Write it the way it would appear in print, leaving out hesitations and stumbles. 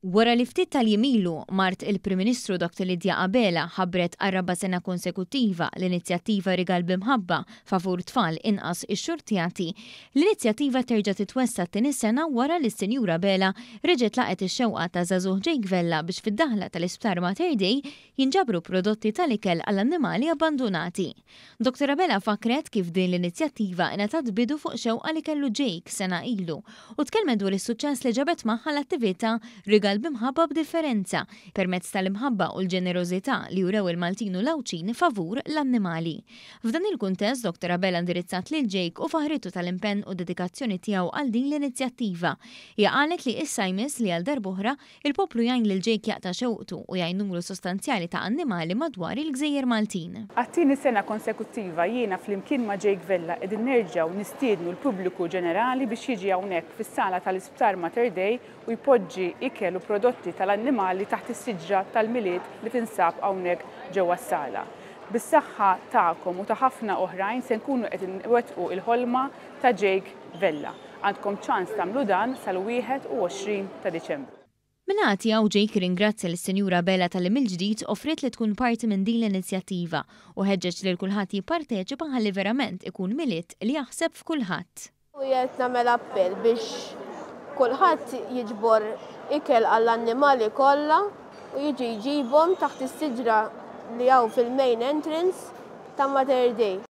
Wara li ftit tal-jimilu mart il-Prim Ministru Dr. Lidja Qabela ħabbret għal sena konsekuttiva l-inizjattiva Rigal b'Imħabba favur tfal inqas ix-xurtjati, l-inizjattiva terġa' titwessa t-tieni sena wara li s-Sinjura Bela reġgħet laqgħet ix-xewqa ta' żagħżugħ Jake Vella biex fid-daħla tal-Isptar Mater Dei jinġabru prodotti tal-ikel għall-annimali abbandonati. Dr. Bela fakret kif din l-inizjattiva ingħatat bidu fuq xewqa li kellu Jake sena ilu u tkellmet dwar is-suċċess li ġabet magħha l-attività Rigal b'Imħabba b'differenza permezz tal-imħabba u l-ġenerożità li jurew il-Maltin u l-Awċin favur l-annimali. F'dan il-kuntest Dr. Bela indirizzat lil Jake u faħritu tal-impenn u dedikazzjoni tiegħu għal din l-inizjattiva. Hija qalet li issa jmiss li għal darb'oħra il-poplu jgħin lil Jake jaqta' xewqtu u jgħin numru sostanzjali ta' annimali madwar il-Gżejjer Maltin. Għat-tieni sena konsekuttiva jiena flimkien ma' Jake Vella qegħdin nerġgħu nistiednu l-pubbliku ġenerali biex jiġi hawnhekk fis-sala tal-Isptar Mater Dei u jpoġġi ikel u prodotti tal-annimali taħt is-siġġa tal-miliet li tinsab hawnhekk ġewwa s-sala. Bis-saħħa tagħkom u ta' ħafna oħrajn se nkunu qed inwettqu l-ħolma ta' Jake Vella. Għandkom ċans tagħmlu dan sal-21 ta' Diċembru. Minati għaw Jake ringrazzja l-Sinjura Bela tal mill-ġdid offrit li tkun parti minn din l-inizjattiva u ħeġġeġ li l-kulħadd jipparteċipa ħalli verament ikun miliet li jaħseb f'kulħadd. U qed nagħmel appell biex kulħadd jiġbor ikel għall-annimali kollha u jiġi jġibhom taħt is-siġra li hawn fil-main entrance ta' Mater Dei.